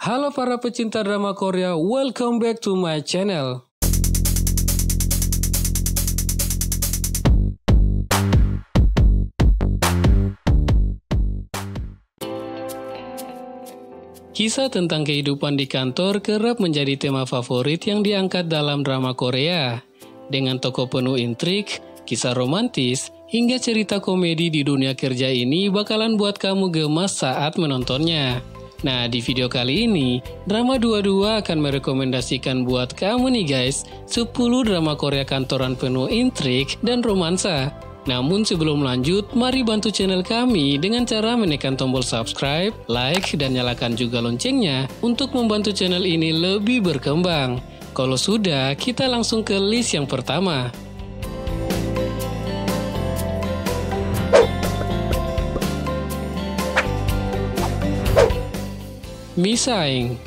Halo para pecinta drama Korea, welcome back to my channel. Kisah tentang kehidupan di kantor kerap menjadi tema favorit yang diangkat dalam drama Korea. Dengan tokoh penuh intrik, kisah romantis, hingga cerita komedi di dunia kerja ini bakalan buat kamu gemas saat menontonnya. Nah, di video kali ini, Drama 22 akan merekomendasikan buat kamu nih guys, 10 drama Korea kantoran penuh intrik dan romansa. Namun sebelum lanjut, mari bantu channel kami dengan cara menekan tombol subscribe, like, dan nyalakan juga loncengnya untuk membantu channel ini lebih berkembang. Kalau sudah, kita langsung ke list yang pertama. Misaeng.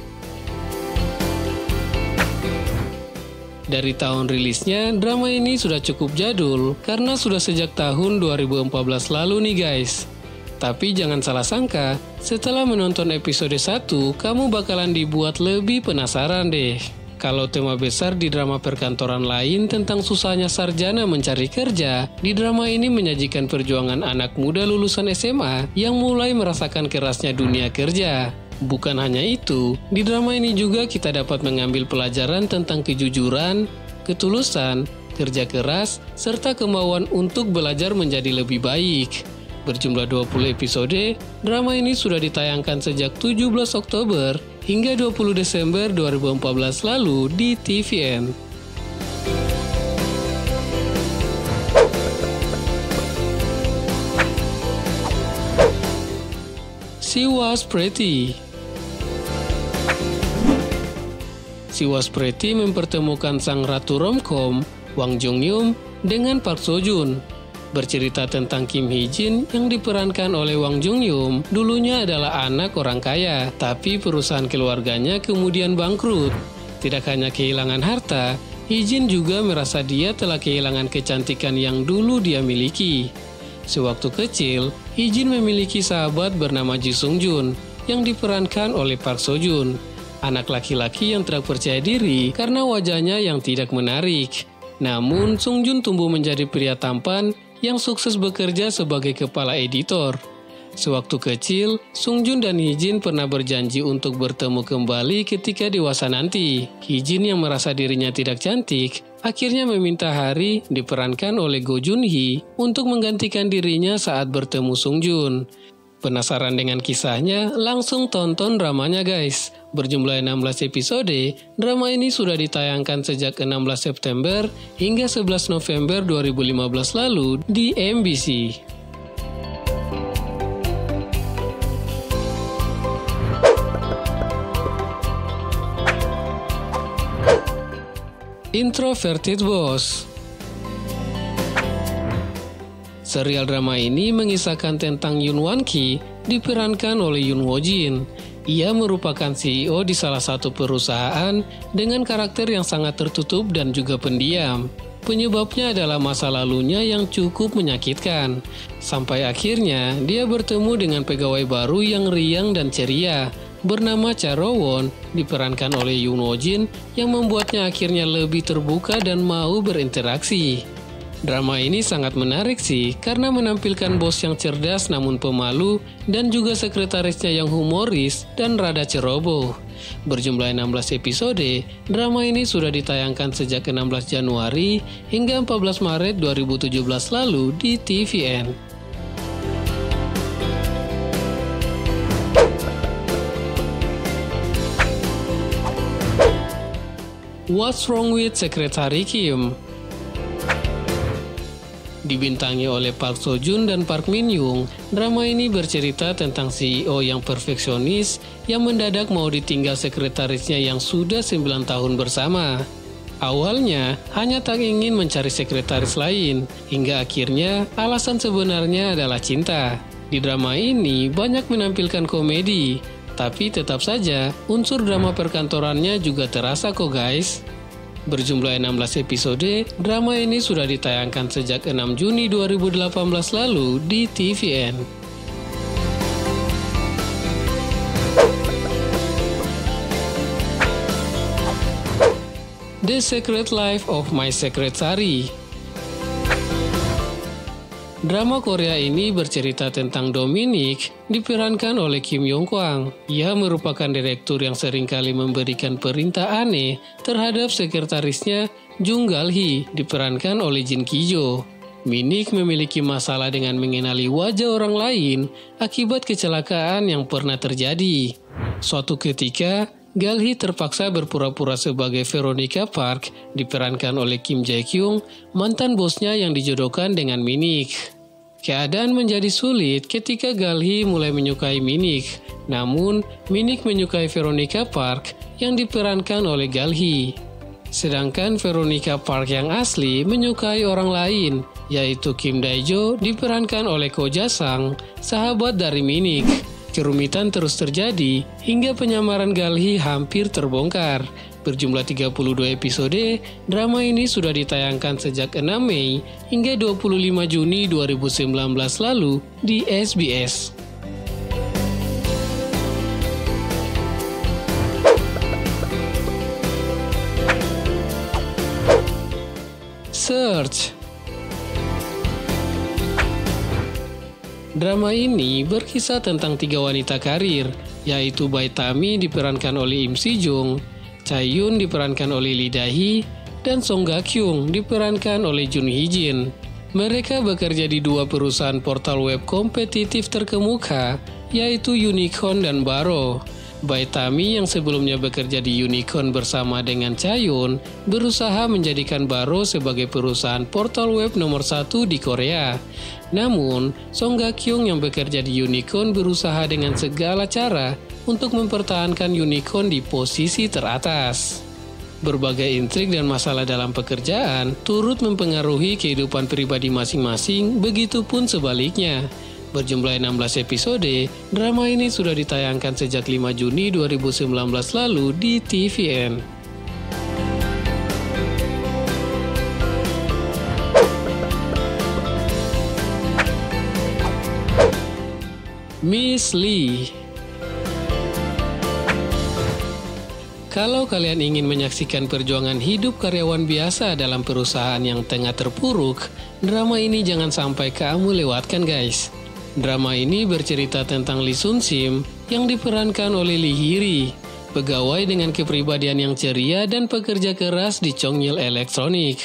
Dari tahun rilisnya, drama ini sudah cukup jadul karena sudah sejak tahun 2014 lalu nih guys. Tapi jangan salah sangka, setelah menonton episode 1, kamu bakalan dibuat lebih penasaran deh. Kalau tema besar di drama perkantoran lain tentang susahnya sarjana mencari kerja, di drama ini menyajikan perjuangan anak muda lulusan SMA yang mulai merasakan kerasnya dunia kerja. Bukan hanya itu, di drama ini juga kita dapat mengambil pelajaran tentang kejujuran, ketulusan, kerja keras, serta kemauan untuk belajar menjadi lebih baik. Berjumlah 20 episode, drama ini sudah ditayangkan sejak 17 Oktober hingga 20 Desember 2014 lalu di TVN. She Was Pretty. She Was Pretty mempertemukan sang ratu romcom, Wang Jung-yum, dengan Park Seo-joon. Bercerita tentang Kim Hee-jin yang diperankan oleh Wang Jung-yum, dulunya adalah anak orang kaya, tapi perusahaan keluarganya kemudian bangkrut. Tidak hanya kehilangan harta, Hee-jin juga merasa dia telah kehilangan kecantikan yang dulu dia miliki. Sewaktu kecil, Hee-jin memiliki sahabat bernama Ji Sung-jun yang diperankan oleh Park Seo-joon, anak laki-laki yang tidak percaya diri karena wajahnya yang tidak menarik. Namun, Sung-jun tumbuh menjadi pria tampan yang sukses bekerja sebagai kepala editor. Sewaktu kecil, Sung-jun dan Hee-jin pernah berjanji untuk bertemu kembali ketika dewasa nanti. Hee-jin yang merasa dirinya tidak cantik, akhirnya meminta Hari, diperankan oleh Go Joon-hee, untuk menggantikan dirinya saat bertemu Sung-jun. Penasaran dengan kisahnya? Langsung tonton dramanya guys. Berjumlah 16 episode, drama ini sudah ditayangkan sejak 16 September hingga 11 November 2015 lalu di MBC. Introverted Boss. Serial drama ini mengisahkan tentang Yoon Wan-ki, diperankan oleh Yoon Woo-jin. Ia merupakan CEO di salah satu perusahaan dengan karakter yang sangat tertutup dan juga pendiam. Penyebabnya adalah masa lalunya yang cukup menyakitkan. Sampai akhirnya dia bertemu dengan pegawai baru yang riang dan ceria, bernama Cha Ro-won, diperankan oleh Yoon Woo-jin, yang membuatnya akhirnya lebih terbuka dan mau berinteraksi. Drama ini sangat menarik sih, karena menampilkan bos yang cerdas namun pemalu, dan juga sekretarisnya yang humoris dan rada ceroboh. Berjumlah 16 episode, drama ini sudah ditayangkan sejak 16 Januari hingga 14 Maret 2017 lalu di TVN. What's Wrong with Secretary Kim? Dibintangi oleh Park Seo-joon dan Park Min-young, drama ini bercerita tentang CEO yang perfeksionis yang mendadak mau ditinggal sekretarisnya yang sudah 9 tahun bersama. Awalnya, hanya tak ingin mencari sekretaris lain, hingga akhirnya alasan sebenarnya adalah cinta. Di drama ini banyak menampilkan komedi, tapi tetap saja unsur drama perkantorannya juga terasa kok guys. Berjumlah 16 episode, drama ini sudah ditayangkan sejak 6 Juni 2018 lalu di TVN. The Secret Life of My Secretary. Drama Korea ini bercerita tentang Dominic, diperankan oleh Kim Yong Kwang. Ia merupakan direktur yang seringkali memberikan perintah aneh terhadap sekretarisnya Jung Gal-hee, diperankan oleh Jin Ki-jo. Minik memiliki masalah dengan mengenali wajah orang lain akibat kecelakaan yang pernah terjadi. Suatu ketika, Gal-hee terpaksa berpura-pura sebagai Veronica Park, diperankan oleh Kim Jae-kyung, mantan bosnya yang dijodohkan dengan Minik. Keadaan menjadi sulit ketika Gal-hee mulai menyukai Minik. Namun, Minik menyukai Veronica Park yang diperankan oleh Gal-hee. Sedangkan Veronica Park yang asli menyukai orang lain, yaitu Kim Dae-jo diperankan oleh Ko Ja-sang, sahabat dari Minik. Kerumitan terus terjadi hingga penyamaran Gal-hee hampir terbongkar. Berjumlah 32 episode, drama ini sudah ditayangkan sejak 6 Mei hingga 25 Juni 2019 lalu di SBS. Search. Drama ini berkisah tentang 3 wanita karir, yaitu Bae Tami diperankan oleh Im Si-jung, Chae-yoon diperankan oleh Lee Da-hee, dan Song Ga-kyung diperankan oleh Jun Hee-jin. Mereka bekerja di 2 perusahaan portal web kompetitif terkemuka, yaitu Unicorn dan Baro. Bae Tami yang sebelumnya bekerja di Unicorn bersama dengan Chae-yoon berusaha menjadikan Baro sebagai perusahaan portal web nomor 1 di Korea. Namun, Song Ga-kyung yang bekerja di Unicorn berusaha dengan segala cara untuk mempertahankan Unicorn di posisi teratas. Berbagai intrik dan masalah dalam pekerjaan turut mempengaruhi kehidupan pribadi masing-masing, begitupun sebaliknya. Berjumlah 16 episode, drama ini sudah ditayangkan sejak 5 Juni 2019 lalu di TVN. Miss Lee. Kalau kalian ingin menyaksikan perjuangan hidup karyawan biasa dalam perusahaan yang tengah terpuruk, drama ini jangan sampai kamu lewatkan guys. Drama ini bercerita tentang Lee Sun-sim yang diperankan oleh Lee Hee-ri, pegawai dengan kepribadian yang ceria dan pekerja keras di Chongyil Electronic.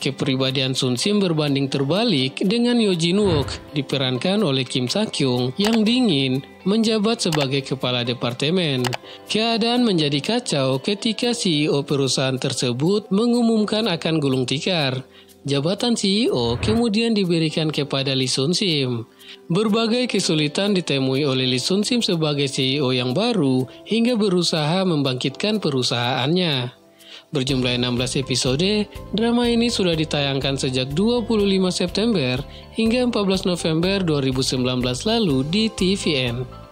Kepribadian Sun-sim berbanding terbalik dengan Yoo Jin-wook, diperankan oleh Kim Sa-kyung yang dingin menjabat sebagai kepala departemen. Keadaan menjadi kacau ketika CEO perusahaan tersebut mengumumkan akan gulung tikar. Jabatan CEO kemudian diberikan kepada Lee Sun-sim. Berbagai kesulitan ditemui oleh Lee Sun-sim sebagai CEO yang baru hingga berusaha membangkitkan perusahaannya. Berjumlah 16 episode, drama ini sudah ditayangkan sejak 25 September hingga 14 November 2019 lalu di TVN.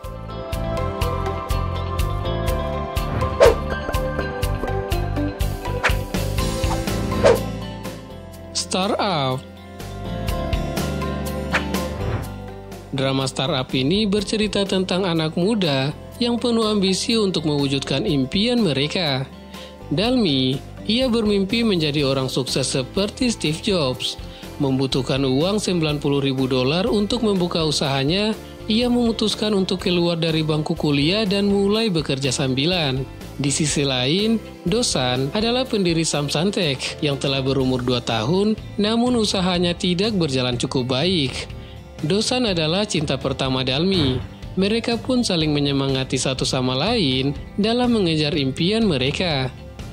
Startup. Drama Startup ini bercerita tentang anak muda yang penuh ambisi untuk mewujudkan impian mereka. Dalmi, ia bermimpi menjadi orang sukses seperti Steve Jobs. Membutuhkan uang $90.000 untuk membuka usahanya, ia memutuskan untuk keluar dari bangku kuliah dan mulai bekerja sambilan. Di sisi lain, Dosan adalah pendiri Samsung-tech yang telah berumur 2 tahun, namun usahanya tidak berjalan cukup baik. Dosan adalah cinta pertama Dalmi. Mereka pun saling menyemangati satu sama lain dalam mengejar impian mereka.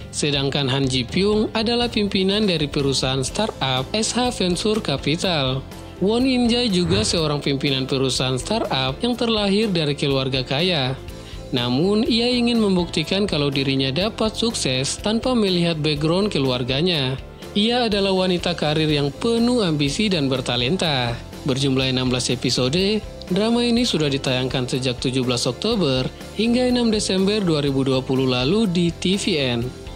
Sedangkan Han Ji-pyung adalah pimpinan dari perusahaan startup SH Venture Capital. Won In-jae juga seorang pimpinan perusahaan startup yang terlahir dari keluarga kaya. Namun, ia ingin membuktikan kalau dirinya dapat sukses tanpa melihat background keluarganya. Ia adalah wanita karir yang penuh ambisi dan bertalenta. Berjumlah 16 episode, drama ini sudah ditayangkan sejak 17 Oktober hingga 6 Desember 2020 lalu di TVN.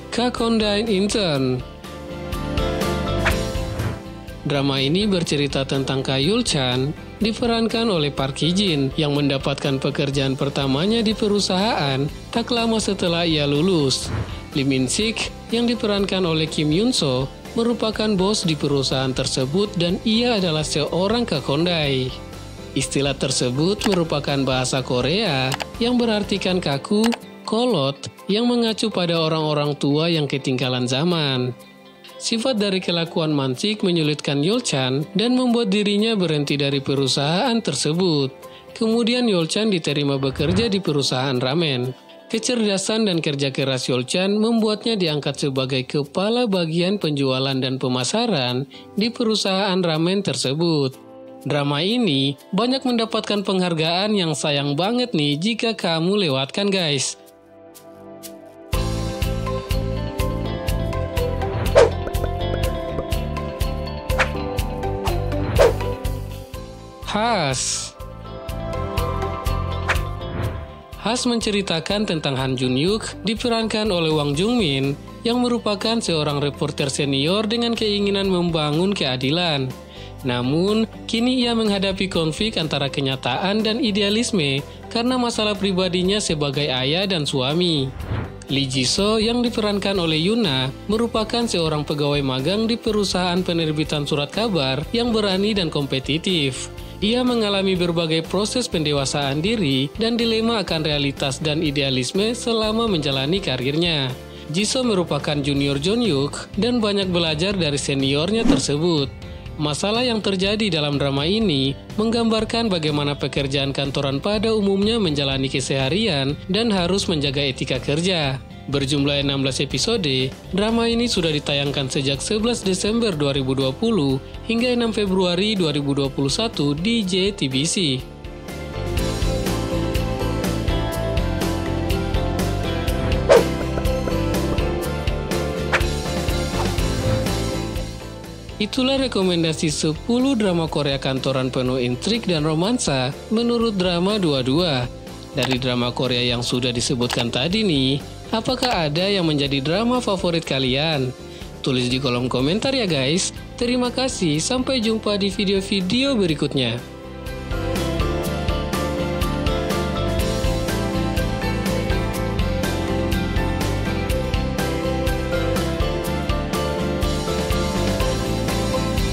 Kakondine Intern. Drama ini bercerita tentang Ka Yul-chan, diperankan oleh Park Hee-jin yang mendapatkan pekerjaan pertamanya di perusahaan tak lama setelah ia lulus. Lee Min-sik yang diperankan oleh Kim Yoon-so merupakan bos di perusahaan tersebut dan ia adalah seorang kakondai. Istilah tersebut merupakan bahasa Korea yang berartikan kaku, kolot, yang mengacu pada orang-orang tua yang ketinggalan zaman. Sifat dari kelakuan Man-sik menyulitkan Yul-chan dan membuat dirinya berhenti dari perusahaan tersebut. Kemudian Yul-chan diterima bekerja di perusahaan ramen. Kecerdasan dan kerja keras Yul-chan membuatnya diangkat sebagai kepala bagian penjualan dan pemasaran di perusahaan ramen tersebut. Drama ini banyak mendapatkan penghargaan yang sayang banget nih jika kamu lewatkan guys. Has menceritakan tentang Han Jun-yuk diperankan oleh Wang Jung-min yang merupakan seorang reporter senior dengan keinginan membangun keadilan. Namun, kini ia menghadapi konflik antara kenyataan dan idealisme karena masalah pribadinya sebagai ayah dan suami. Lee Ji-soo yang diperankan oleh Yuna merupakan seorang pegawai magang di perusahaan penerbitan surat kabar yang berani dan kompetitif. Ia mengalami berbagai proses pendewasaan diri dan dilema akan realitas dan idealisme selama menjalani karirnya. Ji-soo merupakan junior Jong-yuk dan banyak belajar dari seniornya tersebut. Masalah yang terjadi dalam drama ini menggambarkan bagaimana pekerjaan kantoran pada umumnya menjalani keseharian dan harus menjaga etika kerja. Berjumlah 16 episode, drama ini sudah ditayangkan sejak 11 Desember 2020 hingga 6 Februari 2021 di JTBC. Itulah rekomendasi 10 drama Korea kantoran penuh intrik dan romansa menurut Drama 22. Dari drama Korea yang sudah disebutkan tadi nih, apakah ada yang menjadi drama favorit kalian? Tulis di kolom komentar ya guys. Terima kasih, sampai jumpa di video-video berikutnya.